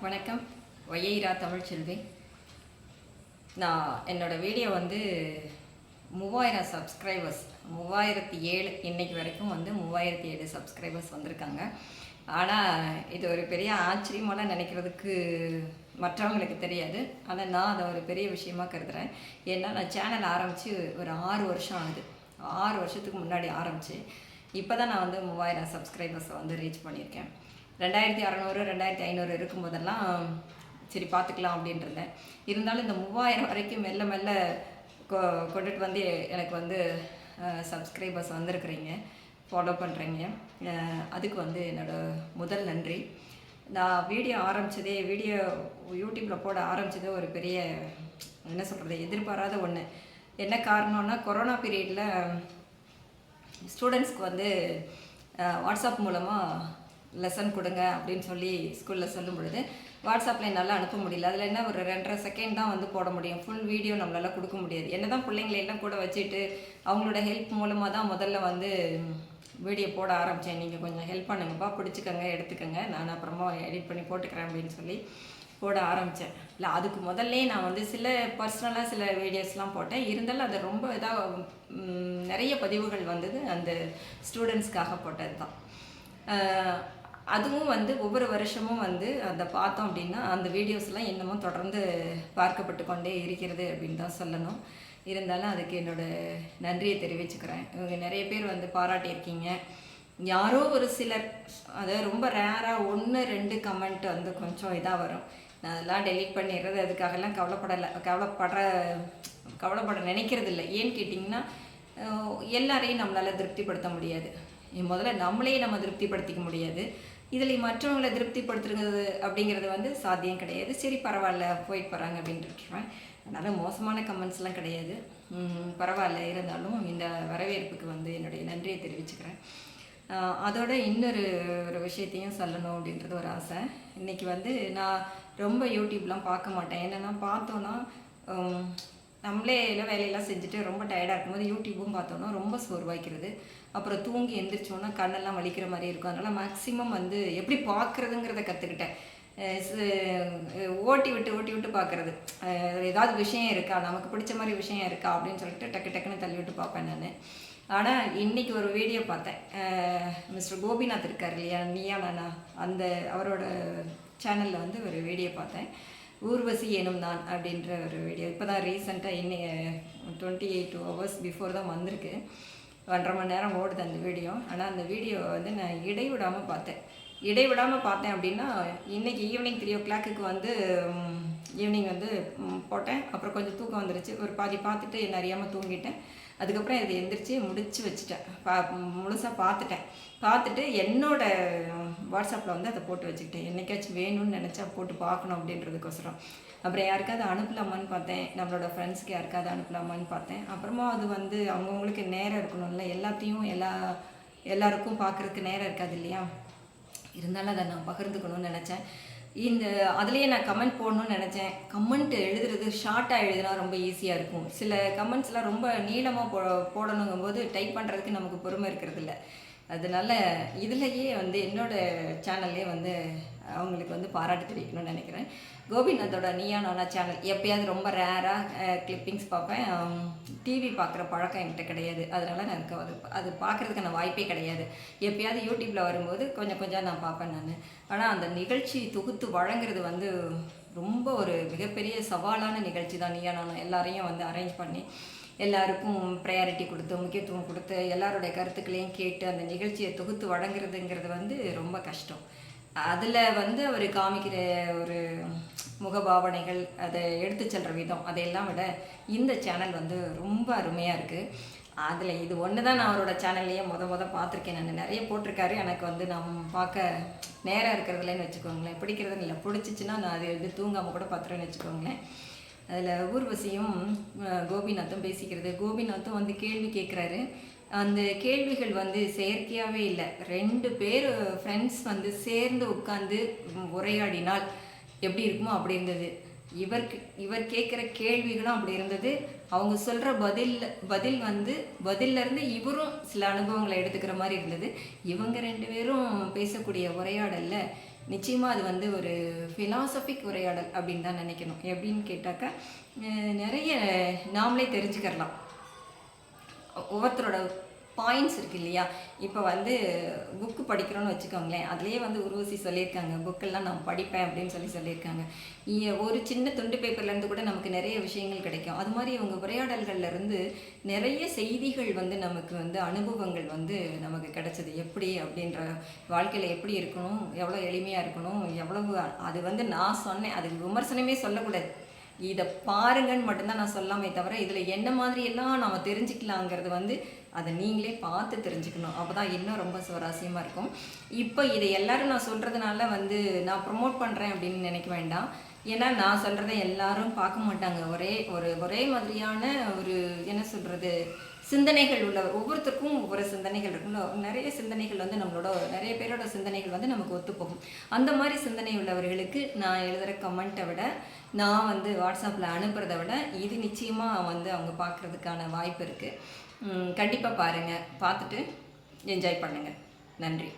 வணக்கம். ஒய்யைரா தமிழ்ச்செல்வி. நான் என்னோடய வீடியோ 3000 சப்ஸ்கிரைபர்ஸ் 3007 இன்னைக்கு வரைக்கும் 3007 சப்ஸ்கிரைபர்ஸ் வந்திருக்காங்க. ஆனால் இது ஒரு பெரிய ஆச்சரியமான நினைக்கிறதுக்கு மற்றவங்களுக்கு தெரியாது. ஆனால் நான் அதை ஒரு பெரிய விஷயமாக கருதுகிறேன். ஏன்னா நான் சேனல் ஆரம்பித்து ஒரு 6 வருஷம் ஆகுது. 6 வருஷத்துக்கு முன்னாடி ஆரம்பித்து இப்போ தான் நான் 3000 சப்ஸ்கிரைபர்ஸை ரீச் பண்ணியிருக்கேன். 2600 2500 இருக்கும்போதெல்லாம் சரி பார்த்துக்கலாம் அப்படின்ட்டு இருந்தேன். இருந்தாலும் இந்த 3000 வரைக்கும் மெல்ல மெல்ல கொண்டுட்டு எனக்கு சப்ஸ்கிரைபர்ஸ் வந்திருக்கிறீங்க, ஃபாலோ பண்ணுறீங்க. அதுக்கு என்னோடய முதல் நன்றி. நான் வீடியோ யூடியூப்பில் போட ஆரம்பித்ததே ஒரு பெரிய என்ன சொல்கிறது, எதிர்பாராத ஒன்று. என்ன காரணம்னா, கொரோனா பீரியடில் ஸ்டூடெண்ட்ஸ்க்கு வாட்ஸ்அப் மூலமாக லெசன் கொடுங்க அப்படின்னு சொல்லி ஸ்கூலில் சொல்லும் பொழுது வாட்ஸ்அப்பில் என்னால் அனுப்ப முடியல. அதில் என்ன ஒரு 2.5 செகண்ட் தான் போட முடியும். ஃபுல் வீடியோ நம்மளால் கொடுக்க முடியாது. என்ன தான் பிள்ளைங்களெல்லாம் கூட வச்சுட்டு அவங்களோட ஹெல்ப் மூலமாக தான் முதல்ல வீடியோ போட ஆரம்பித்தேன். நீங்கள் கொஞ்சம் ஹெல்ப் பண்ணுங்கப்பா, பிடிச்சிக்கங்க, எடுத்துக்கங்க, நான் அப்புறமா எடிட் பண்ணி போட்டுக்கிறேன் அப்படின்னு சொல்லி போட ஆரம்பித்தேன். இல்லை, அதுக்கு முதல்லே நான் சில பர்சனலாக சில வீடியோஸ்லாம் போட்டேன். இருந்தாலும் அது ரொம்ப இதாக நிறைய பதிவுகள் அந்த ஸ்டூடெண்ட்ஸ்க்காக போட்டது தான். அதுவும் ஒவ்வொரு வருஷமும் அதை பார்த்தோம் அப்படின்னா அந்த வீடியோஸ்லாம் இன்னமும் தொடர்ந்து பார்க்கப்பட்டு கொண்டே இருக்கிறது அப்படின்னு தான் சொல்லணும். இருந்தாலும் அதுக்கு என்னோடய நன்றியை தெரிவிச்சுக்கிறேன். இவங்க நிறைய பேர் பாராட்டியிருக்கீங்க. யாரோ ஒரு சிலர், அதாவது ரொம்ப ரேராக 1-2 கமெண்ட் கொஞ்சம் இதாக வரும். நான் அதெல்லாம் டெலீட் பண்ணிடுறது, அதுக்காகலாம் கவலைப்பட நினைக்கிறது இல்லை. ஏன்னு கேட்டிங்கன்னா, எல்லாரையும் நம்மளால் திருப்திப்படுத்த முடியாது. முதல்ல நம்மளையே நம்ம திருப்திப்படுத்திக்க முடியாது. இதில் மற்றவங்களை திருப்திப்படுத்துறது அப்படிங்கிறது சாத்தியம் கிடையாது. சரி, பரவாயில்ல, போயிட்டு போகிறாங்க அப்படின்ட்டு விட்டுருவேன். அதனால் மோசமான கமெண்ட்ஸ்லாம் கிடையாது. பரவாயில்ல, இருந்தாலும் இந்த வரவேற்புக்கு என்னுடைய நன்றியை தெரிவிச்சுக்கிறேன். அதோட இன்னொரு விஷயத்தையும் சொல்லணும் அப்படின்றது ஒரு ஆசை. இன்றைக்கி நான் ரொம்ப யூடியூப்லாம் பார்க்க மாட்டேன். என்னென்னா, பார்த்தோன்னா நம்மளே எல்லாம் வேலையெல்லாம் செஞ்சுட்டு ரொம்ப டயர்டாக இருக்கும்போது யூடியூப்பும் பார்த்தோன்னா ரொம்ப சோர்வாய்க்கிறது. அப்புறம் தூங்கி எந்திரிச்சோன்னா கண்ணெல்லாம் வலிக்கிற மாதிரி இருக்கும். அதனால் மேக்ஸிமம் எப்படி பார்க்குறதுங்கிறத கற்றுக்கிட்டேன். ஓட்டி விட்டு பார்க்குறது. ஏதாவது விஷயம் இருக்கா, நமக்கு பிடிச்ச மாதிரி விஷயம் இருக்கா அப்படின்னு சொல்லிட்டு டக்குன்னு தள்ளி விட்டு பார்ப்பேன் நான். ஆனால் இன்றைக்கி ஒரு வீடியோ பார்த்தேன். மிஸ்டர் கோபிநாத் இருக்கார் இல்லையா, நீயா நானா, அவரோட சேனலில் ஒரு வீடியோ பார்த்தேன். ஊர்வசி எனும் நான் அப்படின்ற ஒரு வீடியோ. இப்போ தான் ரீசெண்டாக 28 hours பிஃபோர் தான் வந்திருக்கு. 1.5 மணி நேரம் ஓடுது அந்த வீடியோ. ஆனால் அந்த வீடியோ நான் இடைவிடாமல் பார்த்தேன் அப்படின்னா, இன்றைக்கி ஈவினிங் 3 o'clock ஈவினிங் போட்டேன். அப்புறம் கொஞ்சம் தூக்கம் வந்துருச்சு. ஒரு பாதி பார்த்துட்டு என்ன அறியாமல் தூங்கிட்டேன். அதுக்கப்புறம் இதை எந்திரிச்சு முடிச்சு வச்சுட்டேன். முழுசாக பார்த்துட்டு என்னோடய வாட்ஸ்அப்பில் அதை போட்டு வச்சுக்கிட்டேன். என்றைக்காச்சும் வேணும்னு நினச்சா போட்டு பார்க்கணும் அப்படின்றதுக்கோசரம். அப்புறம் யாருக்காவது அனுப்பலாமான்னு பார்த்தேன். நம்மளோட ஃப்ரெண்ட்ஸ்க்கு யாருக்காவது அனுப்பலாமான்னு பார்த்தேன். அப்புறமா அது அவங்கவுங்களுக்கு நேரம் இருக்கணும்ல. எல்லாத்தையும் எல்லாருக்கும் பார்க்குறதுக்கு நேரம் இருக்காது இல்லையா. இருந்தாலும் அதை நான் பகிர்ந்துக்கணும்னு நினச்சேன். அதுலேயே நான் கமெண்ட் போடணும்னு நினச்சேன். கமெண்ட் எழுதுறது ஷார்ட்டாக எழுதுனா ரொம்ப ஈஸியாக இருக்கும். சில கமெண்ட்ஸ்லாம் ரொம்ப நீளமாக போடணுங்கும்போது டைப் பண்ணுறதுக்கு நமக்கு பொறுமை இருக்கிறதில்ல. அதனால் இதுலேயே என்னோடய சேனல்லே அவங்களுக்கு பாராட்டு தெரிவிக்கணும்னு நினைக்கிறேன். கோபிநாத்தோட நீயா நானா சேனல் எப்போயாவது ரொம்ப ரேராக கிளிப்பிங்ஸ் பார்ப்பேன். டிவி பார்க்குற பழக்கம் என்கிட்ட கிடையாது. அதனால் எனக்கு அது பார்க்குறதுக்கான வாய்ப்பே கிடையாது. எப்போயாவது யூடியூப்பில் வரும்போது கொஞ்சம் நான் பார்ப்பேன் நான். ஆனால் அந்த நிகழ்ச்சி தொகுத்து வழங்குறது ரொம்ப ஒரு மிகப்பெரிய சவாலான நிகழ்ச்சி தான். நீயா நானா எல்லாரையும் அரேஞ்ச் பண்ணி எல்லாருக்கும் ப்ரையாரிட்டி கொடுத்து முக்கியத்துவம் கொடுத்து எல்லாருடைய கருத்துக்களையும் கேட்டு அந்த நிகழ்ச்சியை தொகுத்து வழங்குறதுங்கிறது ரொம்ப கஷ்டம். அதில் அவர் காமிக்கிற ஒரு முகபாவனைகள், அதை எடுத்து செல்கிற விதம், அதையெல்லாம் விட இந்த சேனல் ரொம்ப அருமையாக இருக்குது. அதில் இது ஒன்று தான் நான் அவரோட சேனல்லையே பார்த்துருக்கேன். நான் நிறைய போட்டிருக்காரு. எனக்கு நான் பார்க்க நேரம் இருக்கிறதுலன்னு வச்சுக்கோங்களேன். பிடிக்கிறதுன்னு இல்லை, பிடிச்சிச்சின்னா நான் அது தூங்காமல் கூட பார்த்துருவேன்னு வச்சுக்கோங்களேன். அதில் ஊர்வசியும் கோபிநாத்தும் பேசிக்கிறது. கோபிநாத்தும் கேள்வி கேட்குறாரு. அந்த கேள்விகள் செயற்கையாகவே இல்லை. 2 பேர் ஃப்ரெண்ட்ஸ் சேர்ந்து உட்காந்து உரையாடினால் எப்படி இருக்குமோ அப்படி இருந்தது. இவர் கேட்குற கேள்விகளும் அப்படி இருந்தது. அவங்க சொல்கிற பதில்லேருந்து இவரும் சில அனுபவங்களை எடுத்துக்கிற மாதிரி இருந்தது. இவங்க 2 பேரும் பேசக்கூடிய உரையாடலில் நிச்சயமாக அது வந்து ஒரு ஃபிலாசபிக் உரையாடல் அப்படின்னு தான் நினைக்கணும். எப்படின்னு கேட்டாக்கா நிறைய நாமளே தெரிஞ்சுக்கிறலாம். ஒவ்வொருத்தரோட பாயிண்ட்ஸ் இருக்குது இல்லையா? இப்போ வந்து புக்கு படிக்கிறோன்னு வச்சுக்கோங்களேன், அதுலேயே வந்து உருவசி சொல்லியிருக்காங்க, புக்கெல்லாம் நான் படிப்பேன் அப்படின்னு சொல்லியிருக்காங்க. ஒரு சின்ன துண்டு பேப்பர்லேருந்து கூட நமக்கு நிறைய விஷயங்கள் கிடைக்கும். அது மாதிரி இவங்க உரையாடல்கள்லேருந்து நிறைய செய்திகள் வந்து நமக்கு வந்து அனுபவங்கள் வந்து நமக்கு கிடைச்சது. எப்படி அப்படின்ற வாழ்க்கையில் எப்படி இருக்கணும், எவ்வளோ எளிமையாக இருக்கணும், எவ்வளவு அது வந்து நான் சொன்னேன், அதுக்கு விமர்சனமே சொல்லக்கூடாது. இதை பாருங்கன்னு மட்டும்தான் நான் சொல்லாமே தவிர, இதில் என்ன மாதிரியெல்லாம் நம்ம தெரிஞ்சுக்கலாங்கிறது வந்து அதை நீங்களே பார்த்து தெரிஞ்சுக்கணும். அப்போ தான் இன்னும் ரொம்ப சுவாரஸ்யமாக இருக்கும். இப்போ இதை எல்லோரும் நான் சொல்கிறதுனால வந்து நான் ப்ரொமோட் பண்ணுறேன் அப்படின்னு நினைக்க வேண்டாம். ஏன்னா நான் சொல்கிறத எல்லாரும் பார்க்க மாட்டாங்க. ஒரே மாதிரியான ஒரு என்ன சொல்கிறது சிந்தனைகள் உள்ளவர், ஒவ்வொருத்தருக்கும் ஒவ்வொரு சிந்தனைகள் இருக்குல்ல. நிறைய சிந்தனைகள் வந்து நம்மளோட நிறைய பேரோட சிந்தனைகள் வந்து நமக்கு ஒத்துப்போகும். அந்த மாதிரி சிந்தனை உள்ளவர்களுக்கு நான் எழுதுகிற கமெண்ட்டை விட, நான் வந்து வாட்ஸ்அப்பில் அனுப்புகிறத விட இது நிச்சயமாக வந்து அவங்க பார்க்குறதுக்கான வாய்ப்பு இருக்குது. கண்டிப்பாக பாருங்கள், பார்த்துட்டு என்ஜாய் பண்ணுங்கள். நன்றி.